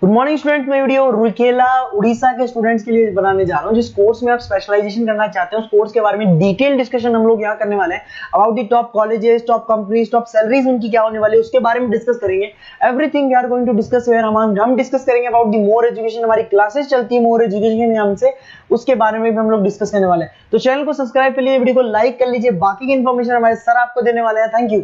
Good morning student. मैं video Rourkela Orissa के students के लिए बनाने जा रहा हूं। जिस कोर्स में आप स्पेशलाइजेशन करना चाहते हैं उस कोर्स के बारे में डिटेल डिस्कशन हम लोग यहां करने वाले हैं। About the top colleges, top companies, top salaries उनकी क्या होने वाली है उसके बारे में डिस्कस करेंगे। Everything we are going to discuss where हम डिस्कस करेंगे अबाउट द मोर एजुकेशन। हमारी क्लासेस चलती है मोर एजुकेशन के नाम से, उसके बारे में भी हम लोग डिस्कस करने वाले हैं। तो चैनल को सब्सक्राइब कर लीजिए, वीडियो को लाइक कर लीजिए। बाकी की इन्फॉर्मेशन हमारे सर आपको देने वाले हैं। Thank you.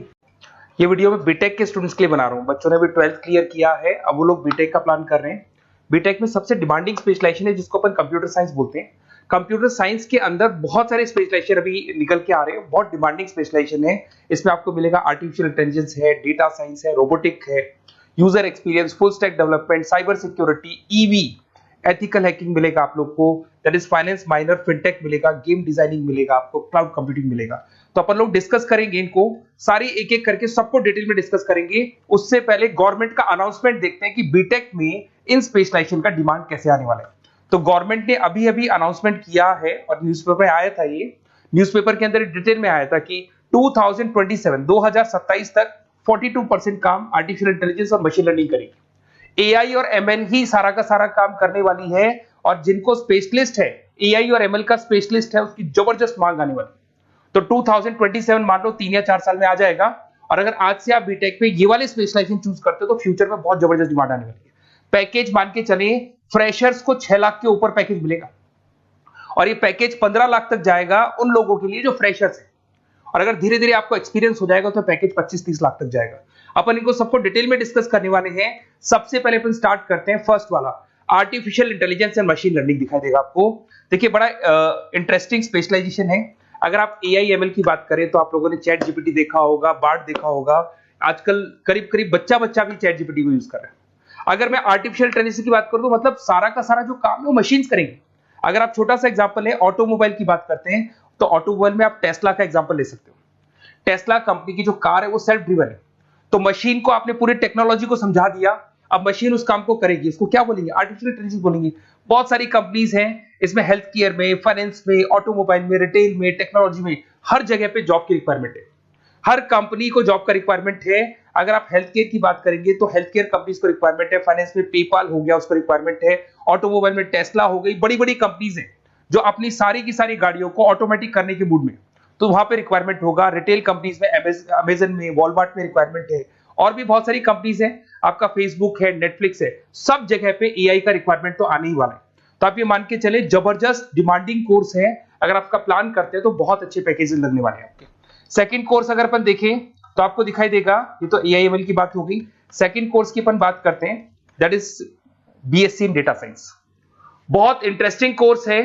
ये वीडियो में बीटेक के स्टूडेंट्स के लिए बना रहा हूँ। बच्चों ने भी 12th क्लियर किया है, अब वो लोग बीटेक का प्लान कर रहे हैं। बीटेक में सबसे डिमांडिंग स्पेशलाइजेशन है जिसको अपन कंप्यूटर साइंस बोलते हैं। कंप्यूटर साइंस के अंदर बहुत सारे स्पेशलाइजेशन अभी निकल के आ रहे हैं, बहुत डिमांडिंग स्पेशलाइजेशन है। इसमें आपको मिलेगा आर्टिफिशियल इंटेलिजेंस है, डेटा साइंस है, रोबोटिक है, user experience, full stack development, cyber security, EV, ethical hacking मिलेगा आप लोग को, that is finance minor, fintech मिलेगा, गेम डिजाइनिंग मिलेगा आपको, क्लाउड कंप्यूटिंग मिलेगा। तो अपन लोग डिस्कस करेंगे इनको सारी एक एक करके, सबको डिटेल में डिस्कस करेंगे। उससे पहले गवर्नमेंट का अनाउंसमेंट देखते हैं कि बीटेक में इन स्पेशलाइजेशन का डिमांड कैसे आने वाला है। तो गवर्नमेंट ने अभी अभी अनाउंसमेंट किया है और न्यूज़पेपर में आया था, ये न्यूज़पेपर के अंदर डिटेल में आया था कि 2027 तक 42% काम आर्टिफिशियल इंटेलिजेंस और मशीन लर्निंग करेगी। एआई और एमएल ही सारा का सारा काम करने वाली है, और जिनको स्पेशलिस्ट है, एआई और एमएल का स्पेशलिस्ट है, उसकी जबरदस्त मांग आने वाली है। तो 2027 मान लो 3 या 4 साल में आ जाएगा। और अगर आज से आप बीटेक पे ये वाले स्पेशलाइजेशन चूज करते हो तो फ्यूचर में बहुत जबरदस्त डिमांड आने वाली है। पैकेज मान के चले, फ्रेशर्स को 6 लाख के ऊपर पैकेज मिलेगा, और ये पैकेज 15 लाख तक जाएगा उन लोगों के लिए जो फ्रेशर्स है। और अगर धीरे धीरे आपको एक्सपीरियंस हो जाएगा तो पैकेज 25-30 लाख तक जाएगा। अपन इनको सबको डिटेल में डिस्कस करने वाले हैं। सबसे पहले अपन स्टार्ट करते हैं फर्स्ट वाला, artificial intelligence and machine learning दिखाई देगा आपको। देखिए बड़ा इंटरेस्टिंग स्पेशलाइजेशन है। अगर आप एआई एमएल की बात करें तो आप लोगों ने चैट जीपीटी देखा होगा, बार्ड देखा होगा। आजकल करीब करीब बच्चा भी चैट जीपीटी को यूज कर रहा है। अगर मैं आर्टिफिशियल इंटेलिजेंस की बात करूं तो मतलब सारा का सारा जो काम है वो मशीन्स करेंगे। अगर आप छोटा सा एग्जांपल है, ऑटोमोबाइल की बात करते हैं तो ऑटोमोबाइल में आप टेस्ला का एग्जांपल ले सकते हो। टेस्ला कंपनी की जो कार है वो सेल्फ ड्रिवन है। तो मशीन को आपने पूरी टेक्नोलॉजी को समझा दिया, अब मशीन उस काम को करेगी। इसको क्या बोलेंगे? आर्टिफिशियल इंटेलिजेंस बोलेंगे। बहुत सारी कंपनीज हैं इसमें, हेल्थ केयर में, फाइनेंस में, ऑटोमोबाइल में, रिटेल में, टेक्नोलॉजी में, हर जगह पे जॉब की रिक्वायरमेंट है। हर कंपनी को जॉब का रिक्वायरमेंट है। अगर आप हेल्थ केयर की बात करेंगे तो हेल्थ केयर कंपनीज को रिक्वायरमेंट है, फाइनेंस में पेपाल हो गया उसको रिक्वायरमेंट है, ऑटोमोबाइल में टेस्ला हो गई, बड़ी बड़ी कंपनीज हैं जो अपनी सारी की सारी गाड़ियों को ऑटोमेटिक करने के मूड में, तो वहां पे रिक्वायरमेंट होगा। रिटेल कंपनीज में अमेजन में, वॉलमार्ट में रिक्वायरमेंट है, और भी बहुत सारी कंपनीज है, आपका फेसबुक है, नेटफ्लिक्स है, सब जगह पे एआई का रिक्वायरमेंट तो आने ही वाला है। तो आप ये मान के चले जबरदस्त डिमांडिंग कोर्स है। अगर आपका प्लान करते हैं तो बहुत अच्छे पैकेजेस लगने वाले हैं आपके। सेकंड कोर्स अगर अपन देखें तो आपको दिखाई देगा, ये तो एआईएमएल की बात हो गई। सेकंड कोर्स की अपन बात करते हैं, that is BSc in data science. बहुत इंटरेस्टिंग कोर्स है,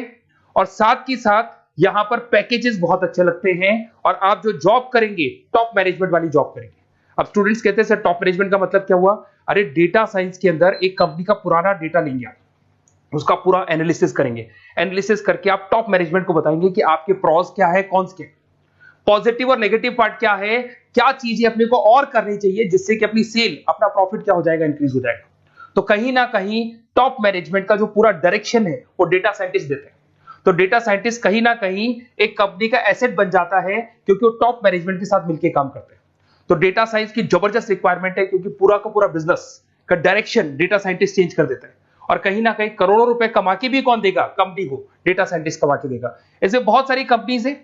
और साथ ही साथ यहां पर पैकेजेस बहुत अच्छे लगते हैं, और आप जो जॉब करेंगे टॉप मैनेजमेंट वाली जॉब करेंगे। अब स्टूडेंट्स कहते हैं सर टॉप मैनेजमेंट का मतलब क्या हुआ? अरे डेटा साइंस के अंदर एक कंपनी का पुराना डेटा लेंगे आप, उसका पूरा एनालिसिस करेंगे, एनालिसिस करके आप टॉप मैनेजमेंट को बताएंगे कि आपके प्रॉस क्या है, कॉन्स क्या है, पॉजिटिव और नेगेटिव पार्ट क्या है, क्या चीजें अपने को और करनी चाहिए जिससे कि अपनी सेल, अपना प्रॉफिट क्या हो जाएगा, इंक्रीज हो जाएगा। तो कहीं ना कहीं टॉप मैनेजमेंट का जो पूरा डायरेक्शन है वो डेटा साइंटिस्ट देते हैं। तो डेटा साइंटिस्ट कहीं ना कहीं एक कंपनी का एसेट बन जाता है, क्योंकि वो टॉप मैनेजमेंट के साथ मिलकर काम करते हैं। तो डेटा साइंस की जबरदस्त रिक्वायरमेंट है, क्योंकि पूरा का पूरा बिजनेस का डायरेक्शन डेटा साइंटिस्ट चेंज कर देता है। और कहीं ना कहीं करोड़ों रुपए कमा के भी कौन देगा? कंपनी को डेटा साइंटिस्ट कमा के देगा। ऐसे बहुत सारी कंपनीज है,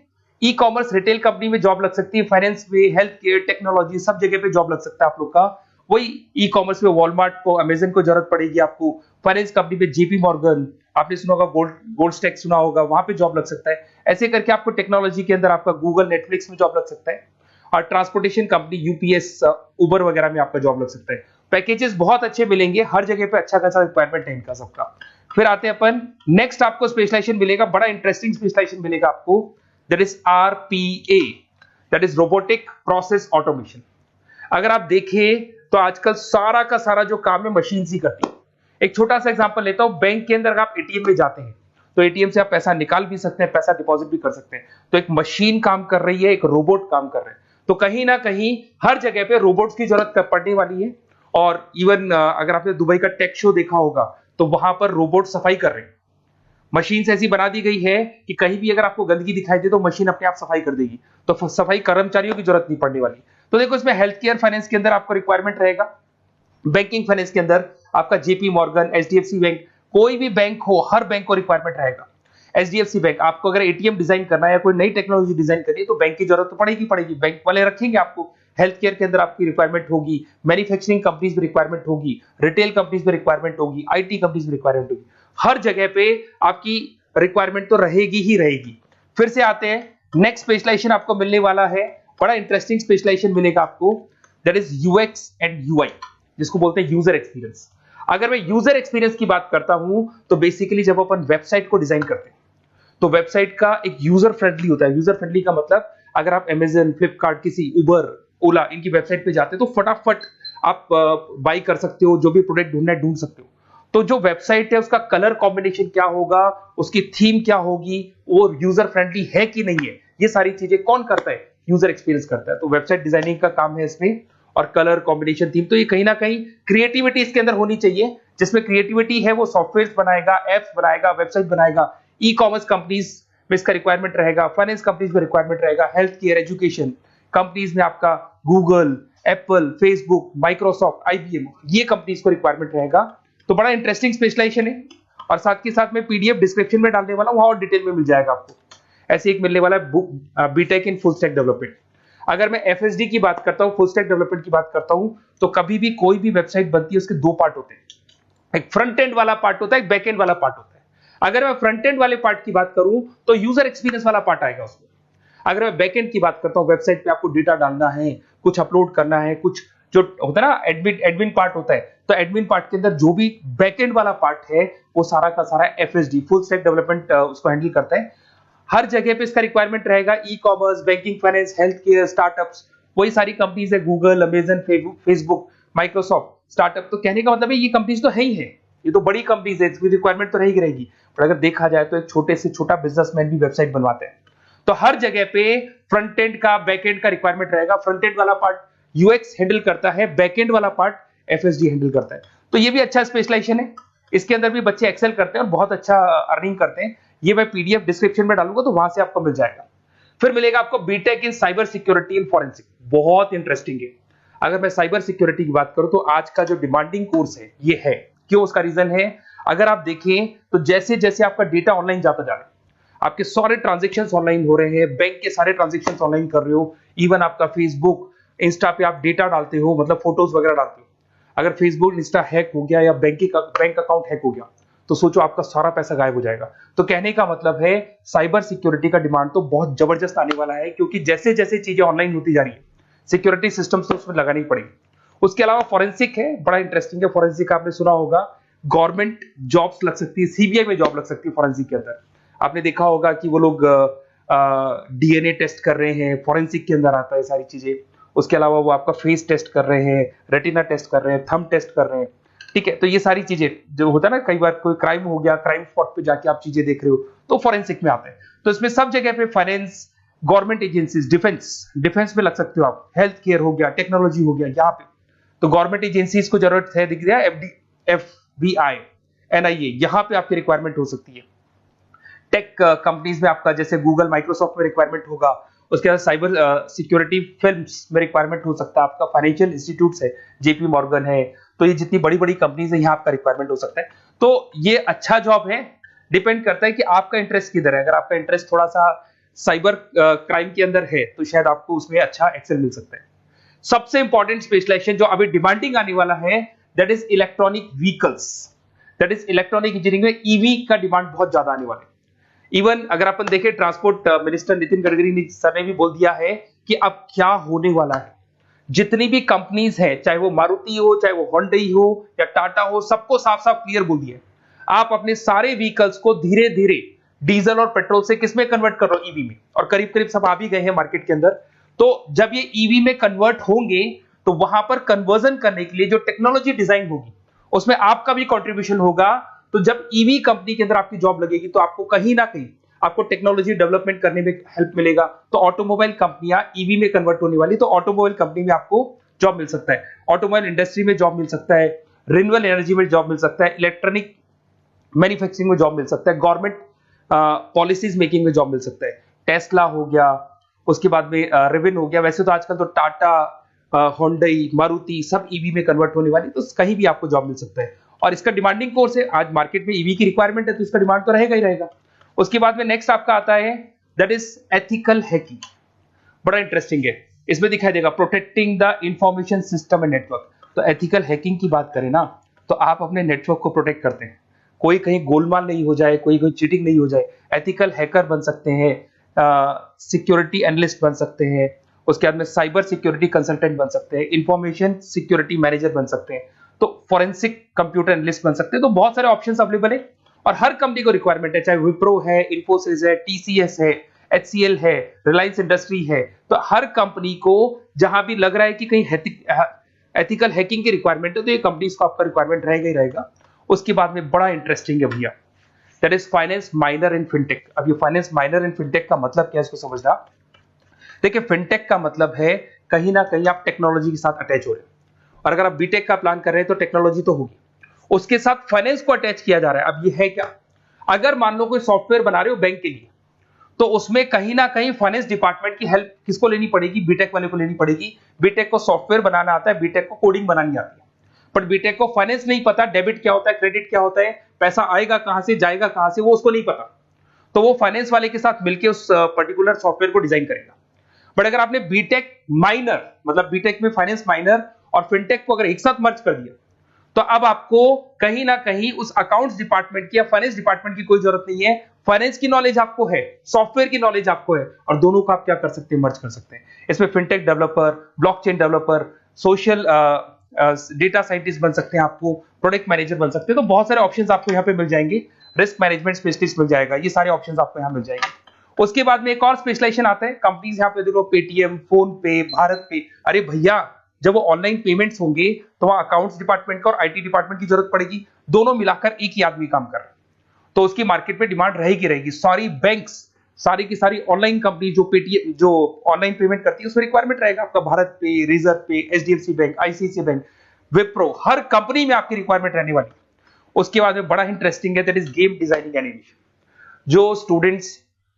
ई कॉमर्स, रिटेल कंपनी में जॉब लग सकती है, फाइनेंस में, हेल्थ केयर, टेक्नोलॉजी, सब जगह पे जॉब लग सकता है आप लोग का। वही ई कॉमर्स में वॉलमार्ट को, अमेजन को जरूरत पड़ेगी आपको। फाइनेंस कंपनी में जेपी मॉर्गन, आपने सुना होगा, गोल्ड स्टैक सुना होगा, वहां पे जॉब लग सकता है। ऐसे करके आपको टेक्नोलॉजी के अंदर आपका गूगल, नेटफ्लिक्स में जॉब लग सकता है। और ट्रांसपोर्टेशन कंपनी यूपीएस, उबर वगैरह में आपका जॉब लग सकता है। पैकेजेस बहुत अच्छे मिलेंगे, हर जगह पे अच्छा खासा रिक्वायरमेंट है इनका सबका। फिर आते हैं अपन नेक्स्ट, आपको स्पेशलाइजेशन मिलेगा, बड़ा इंटरेस्टिंग स्पेशलाइजेशन मिलेगा आपको, that is RPA, that is robotic process automation. अगर आप देखें तो आजकल सारा का सारा जो काम है मशीन ही करती है। एक छोटा सा एग्जांपल लेता हूं, बैंक के अंदर अगर आप एटीएम में जाते हैं तो एटीएम से आप पैसा निकाल भी सकते हैं, पैसा डिपॉजिट भी कर सकते हैं। तो एक मशीन काम कर रही है, एक रोबोट काम कर रहे हैं। तो कहीं ना कहीं हर जगह पे रोबोट्स की जरूरत पड़ने वाली है। और इवन अगर आपने दुबई का टेक शो देखा होगा तो वहां पर रोबोट सफाई कर रहे हैं। मशीन ऐसी बना दी गई है कि कहीं भी अगर आपको गंदगी दिखाई दे तो मशीन अपने आप सफाई कर देगी, तो सफाई कर्मचारियों की जरूरत नहीं पड़ने वाली। तो देखो इसमें हेल्थ केयर, फाइनेंस के अंदर आपको रिक्वायरमेंट रहेगा, बैंकिंग फाइनेंस के अंदर आपका जेपी मॉर्गन, एचडीएफसी बैंक, कोई भी बैंक हो, हर बैंक को रिक्वायरमेंट रहेगा। एचडीएफसी बैंक, आपको अगर एटीएम डिजाइन करना है या कोई नई टेक्नोलॉजी डिजाइन करनी है तो बैंक की जरूरत तो पड़ेगी, बैंक वाले रखेंगे आपको। हेल्थ केयर के अंदर आपकी रिक्वायरमेंट होगी, मैन्युफैक्चरिंग कंपनीज में रिक्वायरमेंट होगी, रिटेल कंपनीज में रिक्वायरमेंट होगी, आईटी कंपनीज में रिक्वायरमेंट होगी, हर जगह पे आपकी रिक्वायरमेंट तो रहेगी ही रहेगी। फिर से आते हैं, नेक्स्ट स्पेशलाइजेशन आपको मिलने वाला है, बड़ा इंटरेस्टिंग स्पेशलाइजेशन मिलेगा आपको, that is UX and UI, जिसको बोलते हैं यूजर एक्सपीरियंस। अगर मैं यूजर एक्सपीरियंस की बात करता हूं तो बेसिकली जब अपन वेबसाइट को डिजाइन करते हैं तो वेबसाइट का एक यूजर फ्रेंडली होता है। यूजर फ्रेंडली का मतलब अगर आप अमेजन, फ्लिपकार्ट, किसी उबर, ओला इनकी वेबसाइट पे जाते हैं तो फटाफट आप बाई कर सकते हो, जो भी प्रोडक्ट ढूंढना है ढूंढ सकते हो। तो जो वेबसाइट है उसका कलर कॉम्बिनेशन क्या होगा, उसकी थीम क्या होगी, वो यूजर फ्रेंडली है कि नहीं है, ये सारी चीजें कौन करता है, यूजर एक्सपीरियंस करता है। तो वेबसाइट डिजाइनिंग का काम है इसमें, और कलर कॉम्बिनेशन, थीम, तो ये कहीं ना कहीं क्रिएटिविटी इसके अंदर होनी चाहिए। जिसमें क्रिएटिविटी है वो सॉफ्टवेयर बनाएगा, एप्स बनाएगा, वेबसाइट बनाएगा। ई कॉमर्स कंपनीज में इसका रिक्वायरमेंट रहेगा, फाइनेंस कंपनीज में रिक्वायरमेंट रहेगा, हेल्थ केयर, एजुकेशन कंपनीज में आपका Google, Apple, Facebook, Microsoft, IBM, ये कंपनीज को रिक्वायरमेंट रहेगा। तो बड़ा इंटरेस्टिंग स्पेशलाइजेशन है, और साथ के साथ में पीडीएफ डिस्क्रिप्शन में डालने वाला हूं, वहां और डिटेल में मिल जाएगा आपको। ऐसे एक मिलने वाला है BTech in full stack development. अगर मैं एफएसडी की बात करता हूं, फुल स्टैक डेवलपमेंट की बात करता हूं, तो कभी भी कोई भी वेबसाइट बनती है उसके दो पार्ट होते हैं, एक फ्रंट एंड वाला पार्ट होता है, एक बैक एंड वाला पार्ट होता है। अगर मैं फ्रंट एंड वाले पार्ट की बात करूं तो यूजर एक्सपीरियंस वाला पार्ट आएगा उसमें। अगर मैं बैक एंड की बात करता हूं, वेबसाइट पे आपको डेटा डालना है, कुछ अपलोड करना है, कुछ जो होता है ना एडमिन पार्ट होता है, तो एडमिन पार्ट के अंदर जो भी बैक एंड वाला पार्ट है वो सारा का सारा एफएसडी, फुल स्टैक डेवलपमेंट, उसको हैंडल करता है। हर जगह पे इसका रिक्वायरमेंट रहेगा, e commerce, banking, finance, health care, startups, वही सारी कंपनीज है, Google, Amazon, Facebook, Microsoft, startup. तो कहने का मतलब है ये कंपनीज तो है ही है, ये तो बड़ी कंपनीज है, इसकी रिक्वायरमेंट तो रहेगी रहेगी। पर अगर देखा जाए तो एक छोटे से छोटा बिजनेसमैन भी वेबसाइट बनवाते हैं। तो हर जगह पे फ्रंट एंड का, बैक एंड का रिक्वायरमेंट रहेगा। फ्रंट एंड वाला पार्ट यूएक्स हैंडल करता है, बैक एंड वाला पार्ट एफएसडी हैंडल करता है। तो ये भी अच्छा स्पेशलाइजेशन है, इसके अंदर भी बच्चे एक्सेल करते हैं और बहुत अच्छा अर्निंग करते हैं। ये मैं पीडीएफ डिस्क्रिप्शन में डालूंगा तो वहां से आपको मिल जाएगा। फिर मिलेगा आपको BTech in cyber security and forensic, बहुत इंटरेस्टिंग है। अगर मैं साइबर सिक्योरिटी की बात करूं तो आज का जो डिमांडिंग कोर्स है ये है, क्यों, उसका रीजन है, अगर आप देखें तो जैसे जैसे आपका डेटा ऑनलाइन जाता जा रहा है, आपके सारे ट्रांजेक्शंस ऑनलाइन हो रहे हैं, बैंक के सारे ट्रांजेक्शंस ऑनलाइन कर रहे हो, इवन आपका फेसबुक, इंस्टा पे आप डेटा डालते हो, मतलब फोटोज वगैरह डालते हो, अगर फेसबुक, इंस्टा हैक हो गया या बैंक अकाउंट हैक हो गया तो सोचो आपका सारा पैसा गायब हो जाएगा। तो कहने का मतलब है साइबर सिक्योरिटी का डिमांड तो बहुत जबरदस्त आने वाला है, क्योंकि जैसे जैसे चीजें ऑनलाइन होती जा रही है सिक्योरिटी सिस्टम्स तो उसमें लगानी पड़ेगी। उसके अलावा फॉरेंसिक है, बड़ा इंटरेस्टिंग है। फॉरेंसिक आपने सुना होगा, गवर्नमेंट जॉब्स लग सकती है, सीबीआई में जॉब लग सकती है फॉरेंसिक के अंदर। आपने देखा होगा कि वो लोग डीएनए टेस्ट कर रहे हैं, फॉरेंसिक के अंदर आता है सारी चीजें। उसके अलावा वो आपका फेस टेस्ट कर रहे हैं, रेटिना टेस्ट कर रहे हैं, थंब टेस्ट कर रहे हैं, ठीक है। तो ये सारी चीजें जो होता है ना, कई बार कोई क्राइम हो गया, क्राइम स्पॉट पे जाके आप चीजें देख रहे हो तो फॉरेंसिक में आते हैं। तो इसमें सब जगह पे फाइनेंस, गवर्नमेंट एजेंसीज, डिफेंस में लग सकते हो आप, हेल्थ केयर हो गया, टेक्नोलॉजी हो गया, यहाँ पे तो गवर्नमेंट एजेंसीज को जरूरत है, दिख रहा है, एफबीआई, एनआईए, यहाँ पे आपकी रिक्वायरमेंट हो सकती है। टेक कंपनीज में आपका जैसे गूगल, माइक्रोसॉफ्ट में रिक्वायरमेंट होगा। उसके बाद साइबर सिक्योरिटी फिल्म्स में रिक्वायरमेंट हो सकता है आपका, फाइनेंशियल इंस्टीट्यूट्स है, जेपी मॉर्गन है, तो ये जितनी बड़ी बड़ी कंपनीज है यहाँ आपका रिक्वायरमेंट हो सकता है। तो ये अच्छा जॉब है, डिपेंड करता है कि आपका इंटरेस्ट किधर है। अगर आपका इंटरेस्ट थोड़ा सा साइबर क्राइम के अंदर है तो शायद आपको उसमें अच्छा एक्सेल मिल सकता है। सबसे इंपॉर्टेंट स्पेशलाइजेशन जो अभी डिमांडिंग आने वाला है, that is electronic vehicles, that is electronic engineering में ईवी का डिमांड बहुत ज्यादा आने वाला है। इवन अगर अपन देखें, transport minister Nitin Gadkari sir ने भी बोल दिया है कि अब क्या होने वाला है, जितनी भी कंपनीज है, चाहे वो मारुति हो, चाहे वो होंडई हो या टाटा हो, सबको साफ साफ क्लियर बोल दिया, आप अपने सारे व्हीकल्स को धीरे धीरे डीजल और पेट्रोल से किसमें कन्वर्ट कर रहे हो, ईवी में। और करीब करीब सब आ भी गए हैं मार्केट के अंदर। तो जब ये ईवी में कन्वर्ट होंगे तो वहां पर कन्वर्जन करने के लिए जो टेक्नोलॉजी डिजाइन होगी उसमें आपका भी कंट्रीब्यूशन होगा। तो जब ईवी कंपनी के अंदर आपकी जॉब लगेगी तो आपको कहीं ना कहीं आपको टेक्नोलॉजी डेवलपमेंट करने में हेल्प मिलेगा। तो ऑटोमोबाइल कंपनियां ईवी में कन्वर्ट होने वाली, तो ऑटोमोबाइल कंपनी में आपको जॉब मिल सकता है, ऑटोमोबाइल इंडस्ट्री में जॉब मिल सकता है, रिन्यूएबल एनर्जी में जॉब मिल सकता है, इलेक्ट्रॉनिक मैन्युफैक्चरिंग में जॉब मिल सकता है, गवर्नमेंट पॉलिसीज मेकिंग में जॉब मिल सकता है। टेस्ला हो गया, उसके बाद में रिविन हो गया। वैसे तो आजकल तो टाटा, होंडई, मारुति सब ईवी में कन्वर्ट होने वाली, तो कहीं भी आपको जॉब मिल सकता है। और इसका डिमांडिंग कोर्स है। आज मार्केट में ईवी की रिक्वायरमेंट है तो इसका डिमांड तो रहेगा ही रहेगा। उसके बाद में नेक्स्ट आपका आता है दैट इज एथिकल हैकिंग। बड़ा इंटरेस्टिंग है, इसमें दिखाई देगा protecting the information system and network. तो एथिकल हैकिंग की बात करें ना तो आप अपने नेटवर्क को प्रोटेक्ट करते हैं, कोई कहीं गोलमाल नहीं हो जाए, कोई चीटिंग नहीं हो जाए। एथिकल हैकर बन सकते हैं, सिक्योरिटी एनालिस्ट बन सकते हैं, उसके बाद में साइबर सिक्योरिटी कंसल्टेंट बन सकते हैं, इंफॉर्मेशन सिक्योरिटी मैनेजर बन सकते हैं, तो फोरेंसिक कंप्यूटर एनालिस्ट बन सकते हैं। तो बहुत सारे ऑप्शंस अवेलेबल है और हर कंपनी को रिक्वायरमेंट है, चाहे विप्रो है, इन्फोसिस है, टीसीएस है, HCL है, रिलायंस इंडस्ट्री है। तो हर कंपनी को जहां भी लग रहा है कि कहीं एथिकल हैकिंग की रिक्वायरमेंट है तो ये कंपनीज को आपका रिक्वायरमेंट रहेगा ही रहेगा। उसके बाद में बड़ा इंटरेस्टिंग है भैया, that is finance minor in fintech. अब ये फाइनेंस माइनर इन फिनटेक का मतलब क्या है इसको समझना। देखिए फिनटेक का मतलब है कहीं ना कहीं आप टेक्नोलॉजी के साथ अटैच हो रहे हैं, और अगर आप बीटेक का प्लान कर रहे हैं तो टेक्नोलॉजी तो होगी, उसके साथ फाइनेंस को अटैच किया जा रहा है। अब ये है क्या, अगर मान लो कोई सॉफ्टवेयर बना रहे हो बैंक के लिए तो उसमें कहीं ना कहीं फाइनेंस डिपार्टमेंट की हेल्प किसको लेनी पड़ेगी, बीटेक वाले को लेनी पड़ेगी। बीटेक को सॉफ्टवेयर बनाना आता है, बीटेक को कोडिंग बनानी आती है, बट बीटेक को फाइनेंस नहीं पता, डेबिट क्या होता है, क्रेडिट क्या होता है, पैसा आएगा कहां से जाएगा कहां से, वो उसको नहीं पता। तो वो फाइनेंस वाले के साथ मिलकर उस पर्टिकुलर सॉफ्टवेयर को डिजाइन करेगा। बट अगर आपने बीटेक माइनर मतलब बीटेक में फाइनेंस माइनर और फिनटेक को अगर एक साथ मर्ज कर दिया तो अब आपको कहीं ना कहीं उस अकाउंट्स डिपार्टमेंट की या फाइनेंस डिपार्टमेंट की कोई जरूरत नहीं है। फाइनेंस की नॉलेज आपको है, सॉफ्टवेयर की नॉलेज आपको है, और दोनों को आप क्या कर सकते हैं, मर्ज कर सकते हैं। इसमें fintech developer, blockchain developer, social data scientist बन सकते हैं, आपको प्रोडक्ट मैनेजर बन सकते हैं। तो बहुत सारे ऑप्शंस आपको यहाँ पे मिल जाएंगे, रिस्क मैनेजमेंट स्पेशलिस्ट मिल जाएगा, ये सारे ऑप्शंस आपको यहाँ मिल जाएंगे। उसके बाद में एक और स्पेशलाइजेशन आता है, कंपनीज यहाँ पे देखो पेटीएम, फोन पे, भारत पे। अरे भैया जब वो ऑनलाइन पेमेंट्स होंगे तो वहां अकाउंट्स डिपार्टमेंट का और आईटी डिपार्टमेंट की जरूरत पड़ेगी, दोनों मिलाकर एक ही आदमी काम कर रहा है, तो उसकी मार्केट में डिमांड रहेगी रहेगी। सारी बैंक्स, सारी की सारी ऑनलाइन कंपनी जो पेटीएम जो ऑनलाइन पेमेंट करती है उसमें रिक्वायरमेंट रहेगा आपका। भारत पे, Razorpay, HDFC bank, ICICI bank, Wipro, हर कंपनी में आपकी रिक्वायरमेंट रहने वाली है। उसके बाद में बड़ा इंटरेस्टिंग है that is game designing animation. जो स्टूडेंट्स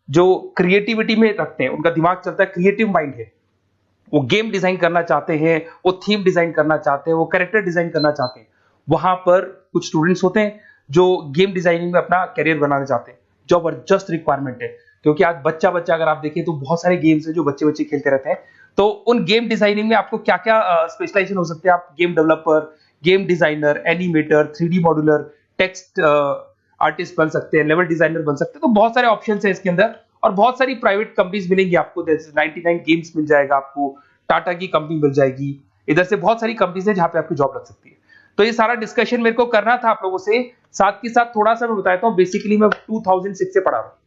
जो क्रिएटिविटी में रखते हैं, उनका दिमाग चलता है, क्रिएटिव माइंड है, वो गेम डिजाइन करना चाहते हैं, वो थीम डिजाइन करना चाहते हैं, वो कैरेक्टर डिजाइन करना चाहते हैं, वहां पर कुछ स्टूडेंट्स होते हैं जो गेम डिजाइनिंग में अपना करियर बनाना चाहते हैं। जबरदस्त रिक्वायरमेंट है, क्योंकि आज बच्चा अगर आप देखें तो बहुत सारे गेम्स हैं जो बच्चे खेलते रहते हैं। तो उन गेम डिजाइनिंग में आपको क्या क्या स्पेशलाइजेशन हो सकते हैं, आप game developer, game designer, animator, 3D modular, text artist बन सकते हैं, लेवल डिजाइनर बन सकते हैं। तो बहुत सारे ऑप्शंस हैं इसके अंदर, और बहुत सारी प्राइवेट कंपनीज मिलेंगी आपको, जैसे 99 गेम्स मिल जाएगा आपको, टाटा की कंपनी मिल जाएगी, इधर से बहुत सारी कंपनीज है जहां पे आपकी जॉब लग सकती है। तो ये सारा डिस्कशन मेरे को करना था आप लोगों से, साथ के साथ थोड़ा सा मैं बताता हूँ। बेसिकली मैं 2006 से पढ़ा रहा हूँ,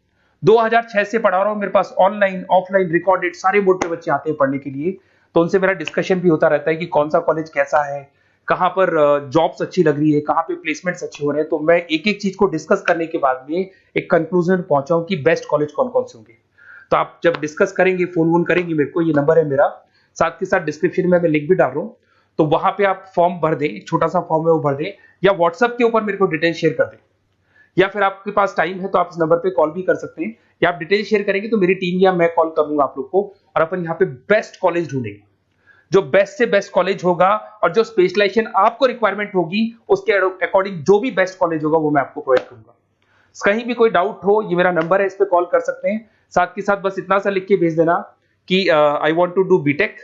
2006 से पढ़ा रहा हूँ। मेरे पास ऑनलाइन ऑफलाइन रिकॉर्डेड सारे मोड पे बच्चे आते हैं पढ़ने के लिए, तो उनसे मेरा डिस्कशन भी होता रहता है कि कौन सा कॉलेज कैसा है, कहां पर जॉब्स अच्छी लग रही है, कहां पे प्लेसमेंट्स अच्छे हो रहे हैं। तो मैं एक एक चीज को डिस्कस करने के बाद में एक कंक्लूजन पहुंचा हूं कि बेस्ट कॉलेज कौन कौन से होंगे। तो आप जब डिस्कस करेंगे, फोन करेंगे मेरे को, ये नंबर है मेरा, साथ के साथ डिस्क्रिप्शन में मैं लिंक भी डाल रहा हूँ, तो वहां पे आप फॉर्म भर दें, एक छोटा सा फॉर्म है वो भर दें, या व्हाट्सएप के ऊपर मेरे को डिटेल शेयर कर दें, या फिर आपके पास टाइम है तो आप इस नंबर पे कॉल भी कर सकते हैं, या आप डिटेल शेयर करेंगे तो मेरी टीम या मैं कॉल करूंगा आप लोग को, और अपन यहाँ पे बेस्ट कॉलेज ढूंढेंगे। जो बेस्ट से बेस्ट कॉलेज होगा और जो स्पेशलाइजेशन आपको रिक्वायरमेंट होगी उसके अकॉर्डिंग जो भी बेस्ट कॉलेज होगा वो मैं आपको प्रोवाइड करूंगा। कहीं भी कोई डाउट हो, ये मेरा नंबर है, इस पे कॉल कर सकते हैं। साथ के साथ बस इतना सा लिख के भेज देना कि I want to do BTech,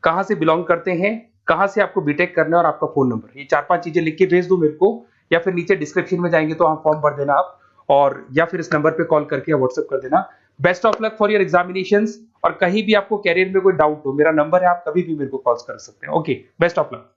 कहां से बिलोंग करते हैं, कहां से आपको बीटेक करना है, और आपका फोन नंबर। ये 4-5 चीजें लिख के भेज दो मेरे को, या फिर नीचे डिस्क्रिप्शन में जाएंगे तो आप फॉर्म भर देना आप, और या फिर इस नंबर पे कॉल करके या व्हाट्सएप कर देना। Best of luck for your examinations, और कहीं भी आपको कैरियर में कोई डाउट हो, मेरा नंबर है, आप कभी भी मेरे को कॉल कर सकते हैं। Okay, best of luck.